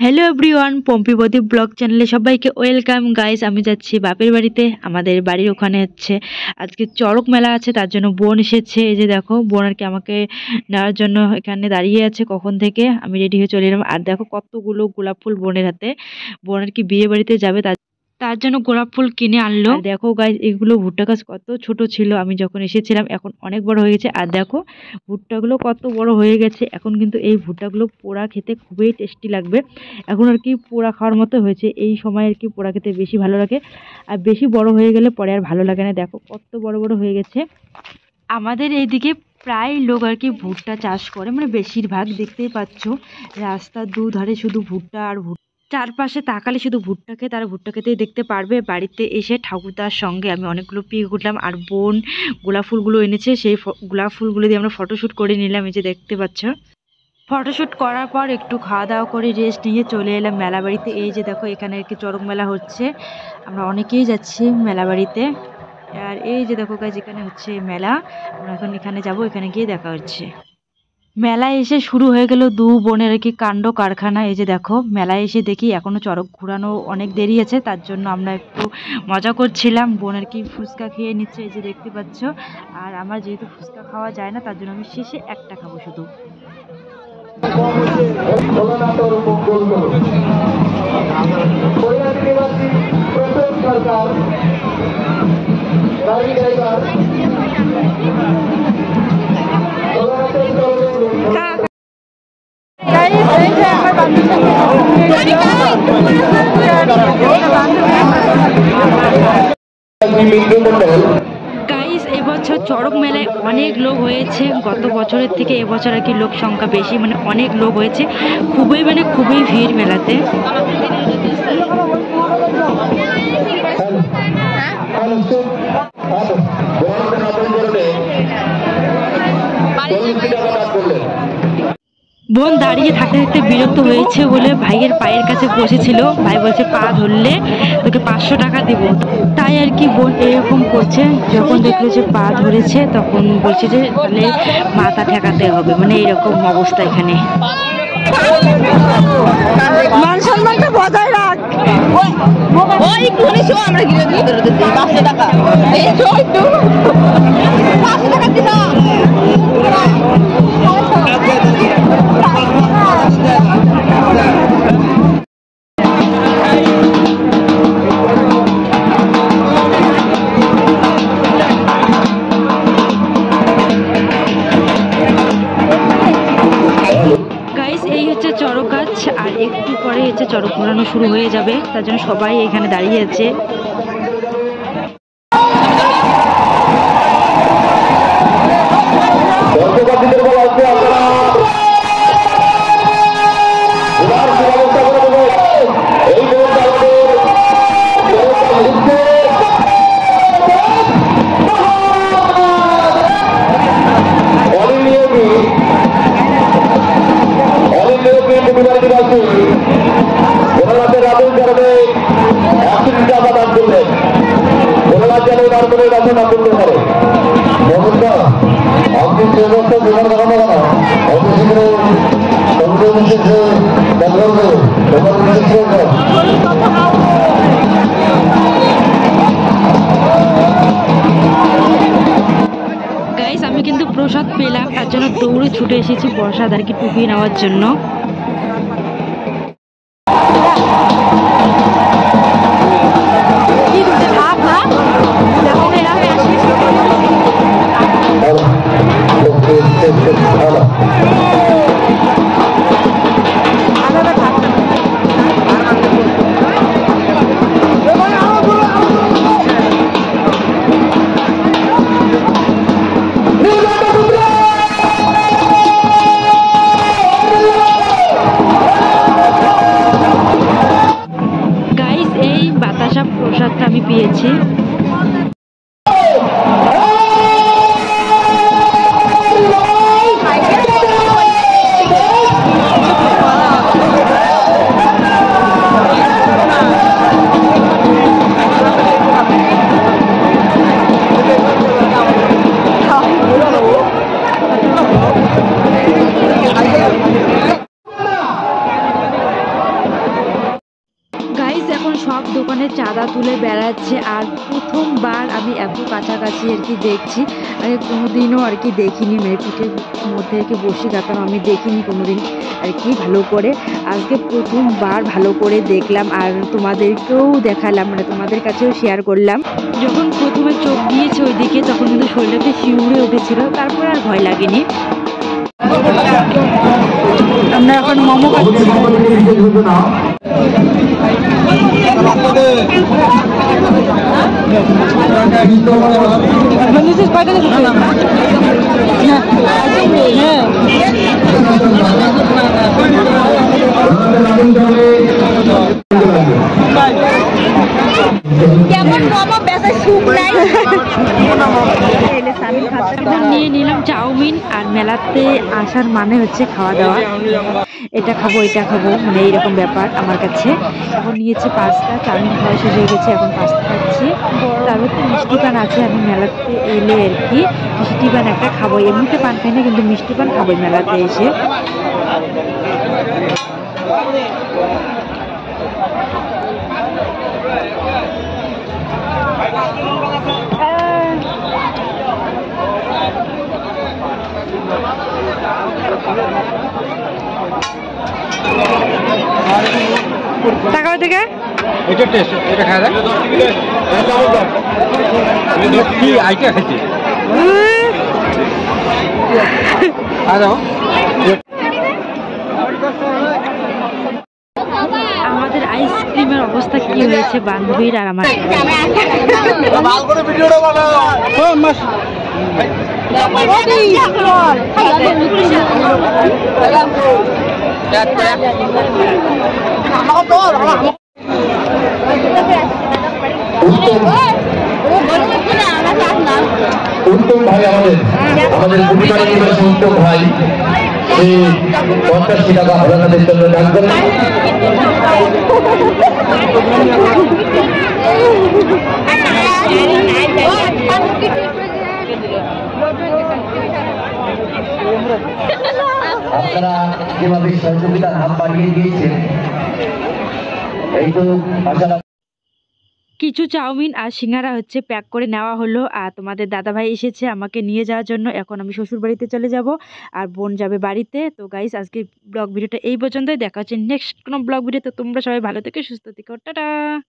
Hello everyone, পম্পিবতী blog চ্যানেলে সবাইকে welcome. Guys, আমি যাচ্ছি বাপের বাড়িতে। আমাদের বাড়ির ওখানে হচ্ছে আজকে চড়ক মেলা আছে, তার জন্য বোন এসেছে। এই যে দেখো, বোন আর কি আমাকে নেওয়ার জন্য এখানে দাঁড়িয়ে আছে কখন থেকে। আমি রেডি হয়ে চলে এলাম। আর দেখো কতগুলো গোলাপ ফুল বোনের হাতে। বোন আর কি বিয়ে বাড়িতে যাবে, তার জন্য গোলাপ ফুল কিনে আনলো। আর দেখো গাইস, এগুলো ভুট্টা গাছ কত ছোট ছিল আমি যখন এসেছিলাম, এখন অনেক বড় হয়ে গেছে। আর দেখো ভুট্টাগুলো কত বড় হয়ে গেছে। এখন কিন্তু এই ভুট্টাগুলো পোড়া খেতে খুবই টেস্টি লাগবে। এখন আর কি পোড়া খাওয়ার মতো হয়েছে। এই সময় আর কি পোড়া খেতে বেশি ভালো লাগে। আর বেশি বড় হয়ে গেলে পরে আর ভালো লাগে না। দেখো কত বড় বড় হয়ে গেছে। আমাদের এইদিকে প্রায় লোক আর কি ভুট্টা চাষ করে, মানে বেশিরভাগ দেখতেই পাচ্ছ রাস্তার দুধারে শুধু ভুট্টা আর ভুট্টা। চারপাশে তাকালে শুধু ভুট্টা খেতে আর ভুট্টা খেতেই দেখতে পারবে। বাড়িতে এসে ঠাকুরদার সঙ্গে আমি অনেকগুলো পিক উঠলাম, আর বোন গোলাপ ফুলগুলো এনেছে, সেই গোলাপ ফুলগুলো দিয়ে আমরা ফটোশ্যুট করে নিলাম। এই যে দেখতে পাচ্ছ, ফটোশ্যুট করার পর একটু খাওয়া দাওয়া করে রেস্ট নিয়ে চলে এলাম মেলা বাড়িতে। এই যে দেখো, এখানে আর কি চড়ক মেলা হচ্ছে। আমরা অনেকেই যাচ্ছি মেলা বাড়িতে। আর এই যে দেখো গাইজ, এখানে হচ্ছে মেলা। আমরা এখন এখানে যাব, এখানে গিয়ে দেখা হচ্ছে। মেলায় এসে শুরু হয়ে গেল দু বোনের আর কি কাণ্ড কারখানা। এই যে দেখো, মেলায় এসে দেখি এখনো চড়ক ঘুরানো অনেক দেরি আছে, তার জন্য আমরা একটু মজা করছিলাম। বোন আর কি ফুচকা খেয়ে নিচ্ছে, এই যে দেখতে পাচ্ছ। আর আমার যেহেতু ফুচকা খাওয়া যায় না, তার জন্য আমি শেষে একটা খাবো শুধু। গাইস, এবছর চড়ক মেলায় অনেক লোক হয়েছে। গত বছরের থেকে এবছর আর কি লোক সংখ্যা বেশি, মানে অনেক লোক হয়েছে। খুবই ভিড় মেলাতে। বোন দাঁড়িয়ে থাকতে থাকতে বিরক্ত হয়েছে বলে ভাইয়ের পায়ের কাছে বসেছিল। ভাই বলছে পা ধরলে তোকে 500 টাকা দিব। তাই আর কি বোন এরকম করছে। যখন দেখলো যে পা ধরেছে, তখন বলছে যে তাহলে মাথা ঠেকাতে হবে, মানে এরকম অবস্থা এখানে। মান সম্মানটা বজায় রাখ। ওই পুলিশও আমরা গিয়ে দিয়ে দিতে 500 টাকা। এই তো একটু 500 টাকা দিবা। এই হচ্ছে চড়ক গাছ, আর একটু পরে হচ্ছে চড়ক ঘোরানো শুরু হয়ে যাবে, তার জন্য সবাই এখানে দাঁড়িয়ে আছে। গাইস, আমি কিন্তু প্রসাদ পেলাম, তার জন্য দৌড়ে ছুটে এসেছি প্রসাদ আর কি টুপি নেওয়ার জন্য। প্রসাদটা আমি পেয়েছি। সব দোকানে চাঁদা তুলে বেড়াচ্ছে। আর প্রথমবার আমি এত কাছাকাছি আর কি দেখছি, আমি কোনোদিনও আর কি দেখিনি, মেয়ে পিঠের মধ্যে আর কি বসে কাটানো আমি দেখিনি কোনোদিন আর কি ভালো করে। আজকে প্রথমবার ভালো করে দেখলাম আর তোমাদেরকেও দেখালাম, মানে তোমাদের কাছেও শেয়ার করলাম। যখন প্রথমে চোখ গিয়েছে ওইদিকে তখন কিন্তু শরীরটাতে শিউরে উঠেছিল, তারপর আর ভয় লাগেনি। আমরা এখন মোমো খাচ্ছি। নিয়ে নিলাম চাউমিন। আর মেলাতে আসার মানে হচ্ছে খাওয়া দাওয়া, এটা খাবো এটা খাবো মানে এইরকম ব্যাপার আমার কাছে। এখন নিয়েছি পাস্তা, চাউমিন খাওয়া শেষ হয়ে গেছে, এখন পাস্তা খাচ্ছি। তারপর তো মিষ্টি পান আছে, আমি মেলাতে এলে আর কি মিষ্টি পান একটা খাবো। এমনিতে পান খাই না, কিন্তু মিষ্টি পান খাবোই মেলাতে এসে। টাকা থেকে এটা টেস্ট, এটা খাওয়া যায় কি আইটা খাইছি আমাদের আইসক্রিমের অবস্থা কি হয়েছে বান্ধবীর আর আমার। উত্তম ভাই আমাদের পরিবারের নিবাসী উত্তম ভাই সেই 50 টাকা আপনাদের জন্য রাখবেন। আপনারা যেভাবে সহযোগিতার হাত বাড়িয়ে দিয়েছেন এই তো আশা। কিছু চাউমিন আর সিঙ্গারা হচ্ছে প্যাক করে নেওয়া হলো। আর তোমাদের দাদাভাই এসেছে আমাকে নিয়ে যাওয়ার জন্য। এখন আমি শ্বশুর বাড়িতে চলে যাব আর বোন যাবে বাড়িতে। তো গাইস আজকে ব্লগ ভিডিওটা এই পর্যন্তই, দেখা হচ্ছে নেক্সট কোনো ব্লগ ভিডিও। তো তোমরা সবাই ভালো থেকো, সুস্থ থেকো, টাটা।